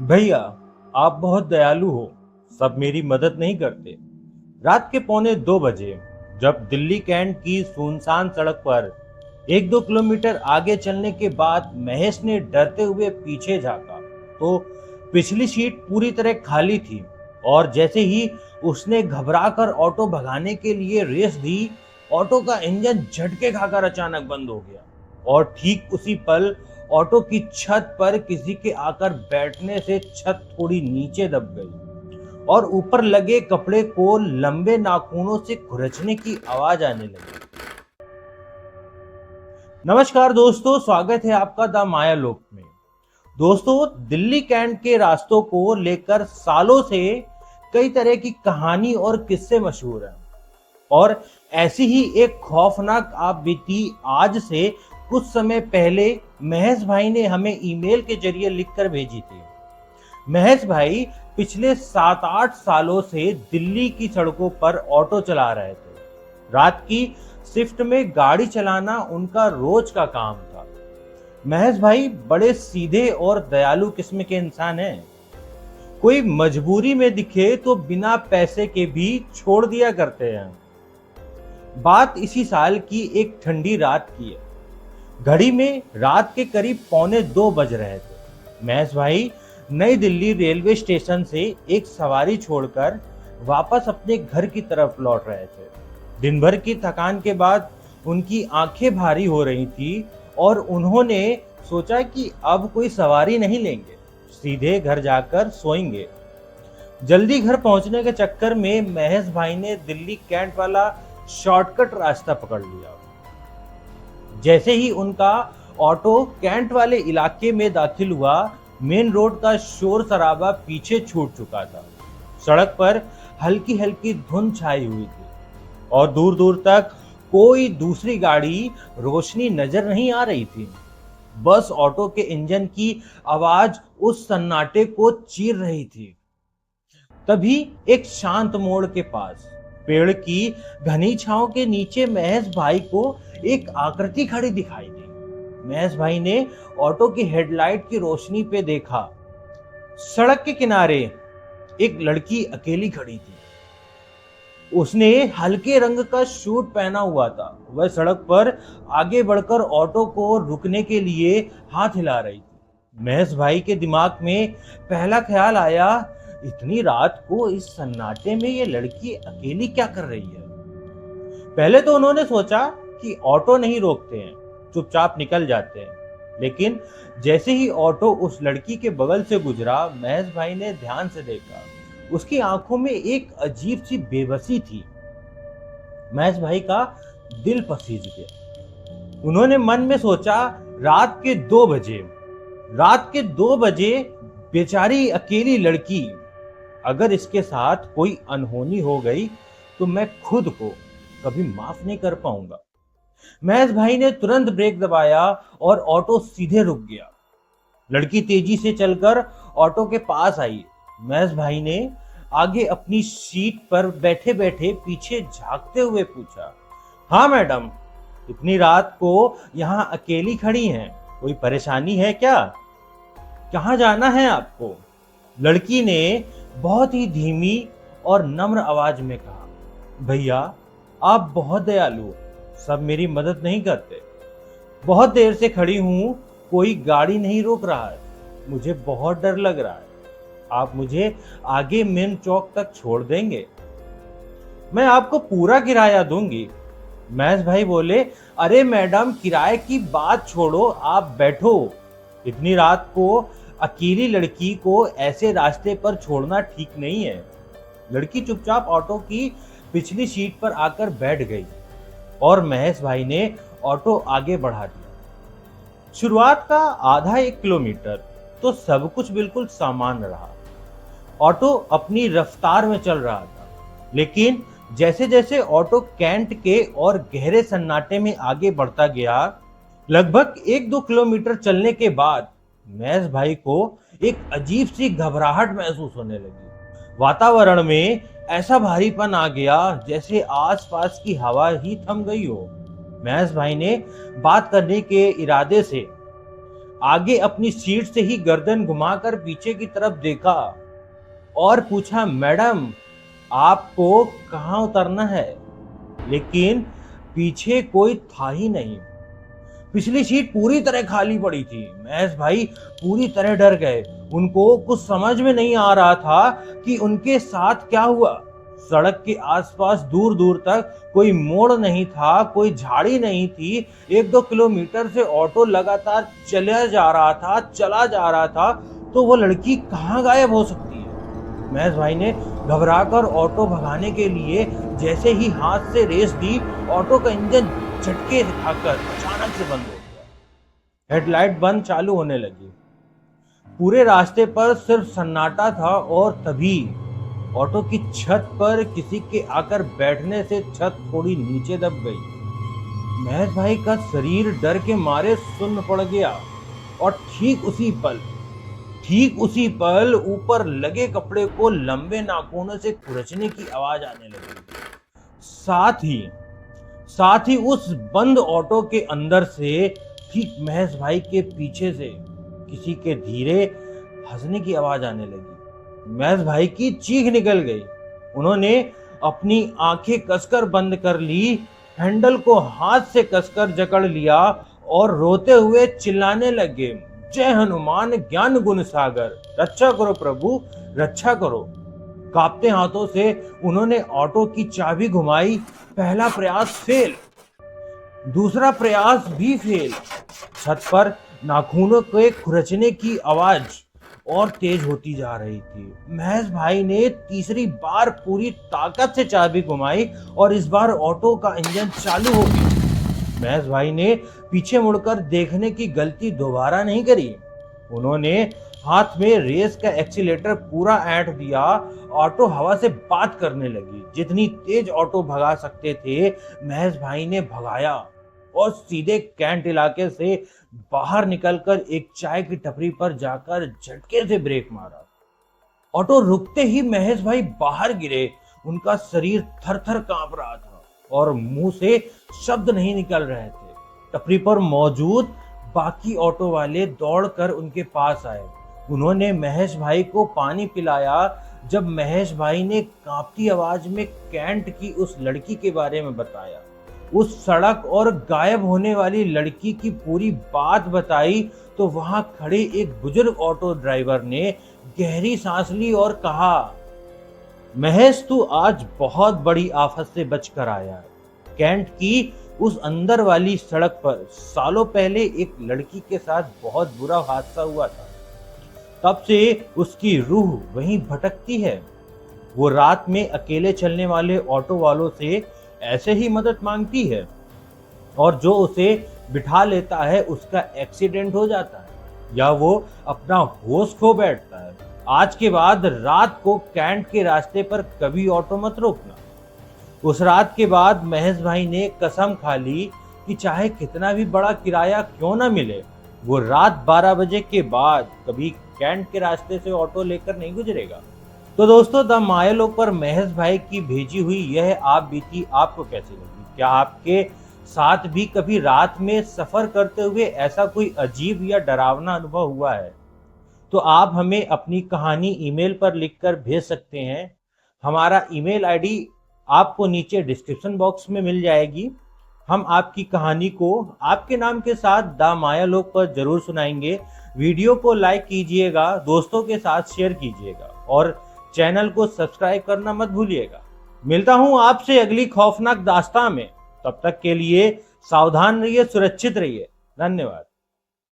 भैया, आप बहुत दयालु हो। सब मेरी मदद नहीं करते। रात के 1:45 बजे जब दिल्ली कैंट की सुनसान सड़क पर 1-2 किलोमीटर आगे चलने के बाद महेश ने डरते हुए पीछे झांका तो पिछली सीट पूरी तरह खाली थी। और जैसे ही उसने घबराकर ऑटो भगाने के लिए रेस दी, ऑटो का इंजन झटके खाकर अचानक बंद हो गया। और ठीक उसी पल ऑटो की छत पर किसी के आकर बैठने से छत थोड़ी नीचे दब गई और ऊपर लगे कपड़े को लंबे नाखूनों से खुरचने की आवाज आने लगी। नमस्कार दोस्तों, स्वागत है आपका द माया लोक में। दोस्तों, दिल्ली कैंट के रास्तों को लेकर सालों से कई तरह की कहानी और किस्से मशहूर हैं। और ऐसी ही एक खौफनाक आप बीती आज से कुछ समय पहले महेश भाई ने हमें ईमेल के जरिए लिखकर भेजी थी। महेश भाई पिछले 7-8 सालों से दिल्ली की सड़कों पर ऑटो चला रहे थे। रात की शिफ्ट में गाड़ी चलाना उनका रोज का काम था। महेश भाई बड़े सीधे और दयालु किस्म के इंसान हैं। कोई मजबूरी में दिखे तो बिना पैसे के भी छोड़ दिया करते हैं। बात इसी साल की एक ठंडी रात की है। घड़ी में रात के करीब 1:45 बज रहे थे। महेश भाई नई दिल्ली रेलवे स्टेशन से एक सवारी छोड़कर वापस अपने घर की तरफ लौट रहे थे। दिन भर की थकान के बाद उनकी आंखें भारी हो रही थी और उन्होंने सोचा कि अब कोई सवारी नहीं लेंगे, सीधे घर जाकर सोएंगे। जल्दी घर पहुंचने के चक्कर में महेश भाई ने दिल्ली कैंट वाला शॉर्टकट रास्ता पकड़ लिया। जैसे ही उनका ऑटो कैंट वाले इलाके में दाखिल हुआ, मेन रोड का शोर शराबा पीछे छूट चुका था। सड़क पर हल्की हल्की धुंध छाई हुई थी और दूर दूर तक कोई दूसरी गाड़ी रोशनी नजर नहीं आ रही थी। बस ऑटो के इंजन की आवाज उस सन्नाटे को चीर रही थी। तभी एक शांत मोड़ के पास पेड़ की घनी छांव के नीचे महेश भाई को एक आकृति खड़ी दिखाई दी। महेश भाई ने ऑटो की हेडलाइट की रोशनी पे देखा। सड़क के किनारे एक लड़की अकेली खड़ी थी। उसने हल्के रंग का सूट पहना हुआ था। वह सड़क पर आगे बढ़कर ऑटो को रुकने के लिए हाथ हिला रही थी। महेश भाई के दिमाग में पहला ख्याल आया, इतनी रात को इस सन्नाटे में ये लड़की अकेली क्या कर रही है। पहले तो उन्होंने सोचा कि ऑटो नहीं रोकते हैं, चुपचाप निकल जाते हैं। लेकिन जैसे ही ऑटो उस लड़की के बगल से गुजरा, महेश भाई ने ध्यान से देखा। उसकी आंखों में एक अजीब सी बेबसी थी। महेश भाई का दिल पसीज गया। उन्होंने मन में सोचा, रात के 2 बजे बेचारी अकेली लड़की, अगर इसके साथ कोई अनहोनी हो गई तो मैं खुद को कभी माफ नहीं कर पाऊंगा। महेश भाई ने तुरंत ब्रेक दबाया और ऑटो सीधे रुक गया। लड़की तेजी से चलकर ऑटो के पास आई। महेश भाई ने आगे अपनी सीट पर बैठे बैठे पीछे झांकते हुए पूछा, हाँ मैडम, इतनी रात को यहाँ अकेली खड़ी हैं, कोई परेशानी है क्या? कहाँ जाना है आपको? लड़की ने बहुत ही धीमी और नम्र आवाज में कहा, भैया आप बहुत दयालु हो, सब मेरी मदद नहीं करते। बहुत देर से खड़ी हूं, कोई गाड़ी नहीं रोक रहा है, मुझे बहुत डर लग रहा है। आप मुझे आगे मेन चौक तक छोड़ देंगे? मैं आपको पूरा किराया दूंगी। महेश भाई बोले, अरे मैडम, किराए की बात छोड़ो, आप बैठो। इतनी रात को अकेली लड़की को ऐसे रास्ते पर छोड़ना ठीक नहीं है। लड़की चुपचाप ऑटो की पिछली सीट पर आकर बैठ गई और महेश भाई ने ऑटो आगे बढ़ा दिया। शुरुआत का आधा 1 किलोमीटर तो सब कुछ बिल्कुल सामान्य रहा। ऑटो अपनी रफ्तार में चल रहा था। लेकिन जैसे जैसे ऑटो कैंट के और गहरे सन्नाटे में आगे बढ़ता गया, लगभग 1-2 किलोमीटर चलने के बाद महेश भाई को एक अजीब सी घबराहट महसूस होने लगी। वातावरण में ऐसा भारीपन आ गया जैसे आसपास की हवा ही थम गई हो। महेश भाई ने बात करने के इरादे से आगे अपनी सीट से ही गर्दन घुमाकर पीछे की तरफ देखा और पूछा, मैडम आपको कहाँ उतरना है? लेकिन पीछे कोई था ही नहीं। पिछली सीट पूरी तरह खाली पड़ी थी। महेश भाई पूरी तरह डर गए। उनको कुछ समझ में नहीं आ रहा था कि उनके साथ क्या हुआ। सड़क के आसपास दूर दूर तक कोई मोड़ नहीं था, कोई झाड़ी नहीं थी। 1-2 किलोमीटर से ऑटो लगातार चला जा रहा था। तो वो लड़की कहाँ गायब हो सकती है? महेश भाई ने घबराकर ऑटो भगाने के लिए जैसे ही हाथ से रेस दी, ऑटो का इंजन झटके खाकर अचानक से बंद हो गया। हेडलाइट बंद चालू होने लगी। पूरे रास्ते पर सिर्फ सन्नाटा था और तभी ऑटो की छत पर किसी के आकर बैठने से छत थोड़ी नीचे दब गई। महेश भाई का शरीर डर के मारे सुन्न पड़ गया और ठीक उसी पल ऊपर लगे कपड़े को लंबे नाखूनों से खुरचने की आवाज आने लगी। साथ ही उस बंद ऑटो के अंदर से ठीक महेश भाई के पीछे से किसी के धीरे हंसने की आवाज आने लगी। महेश भाई की चीख निकल गई। उन्होंने अपनी आंखें कसकर बंद कर ली, हैंडल को हाथ से कसकर जकड़ लिया और रोते हुए चिल्लाने लगे, जय हनुमान ज्ञान गुण सागर, रक्षा करो प्रभु, रक्षा करो। कांपते हाथों से उन्होंने ऑटो की चाबी घुमाई। पहला प्रयास फेल, दूसरा प्रयास भी फेल। छत पर नाखूनों के खुरचने की आवाज और तेज होती जा रही थी। महेश भाई ने तीसरी बार पूरी ताकत से चाबी घुमाई और इस बार ऑटो का इंजन चालू हो गया। महेश भाई ने पीछे मुड़कर देखने की गलती दोबारा नहीं करी। उन्होंने हाथ में रेस का एक्सीलेटर पूरा ऐंठ दिया। ऑटो हवा से बात करने लगी। जितनी तेज ऑटो भगा सकते थे महेश भाई ने भगाया और सीधे कैंट इलाके से बाहर निकलकर एक चाय की टपरी पर जाकर झटके से ब्रेक मारा। ऑटो रुकते ही महेश भाई बाहर गिरे। उनका शरीर थर-थर कांप रहा था और मुंह से शब्द नहीं निकल रहे थे। टपरी पर मौजूद बाकी ऑटो वाले दौड़कर उनके पास आए। उन्होंने महेश भाई को पानी पिलाया। जब महेश भाई ने कांपती आवाज में कैंट की उस लड़की के बारे में बताया, उस सड़क और गायब होने वाली लड़की की पूरी बात बताई, तो वहां खड़े एक बुजुर्ग ऑटो ड्राइवर ने गहरी सांस ली और कहा, महेश तू आज बहुत बड़ी आफत से बचकर आया है। कैंट की उस अंदर वाली सड़क पर सालों पहले एक लड़की के साथ बहुत बुरा हादसा हुआ था। तब से उसकी रूह वहीं भटकती है। वो रात में अकेले चलने वाले ऑटो वालों से ऐसे ही मदद मांगती है और जो उसे बिठा लेता है उसका एक्सीडेंट हो जाता है या वो अपना होश खो बैठता है। आज के बाद रात को कैंट के रास्ते पर कभी ऑटो मत रोकना। उस रात के बाद महेश भाई ने कसम खा ली कि चाहे कितना भी बड़ा किराया क्यों ना मिले, वो रात 12 बजे के बाद कभी कैंट के रास्ते से ऑटो लेकर नहीं गुजरेगा। तो दोस्तों, द मायालोक पर महेश भाई की भेजी हुई यह आप बीती आपको कैसी लगी? क्या आपके साथ भी कभी रात में सफर करते हुए ऐसा कोई अजीब या डरावना अनुभव हुआ है? तो आप हमें अपनी कहानी ईमेल पर लिखकर भेज सकते हैं। हमारा ईमेल आईडी आपको नीचे डिस्क्रिप्शन बॉक्स में मिल जाएगी। हम आपकी कहानी को आपके नाम के साथ द मायालोक पर जरूर सुनाएंगे। वीडियो को लाइक कीजिएगा, दोस्तों के साथ शेयर कीजिएगा और चैनल को सब्सक्राइब करना मत भूलिएगा। मिलता हूं आपसे अगली खौफनाक दास्तां में। तब तक के लिए सावधान रहिए, सुरक्षित रहिए। धन्यवाद।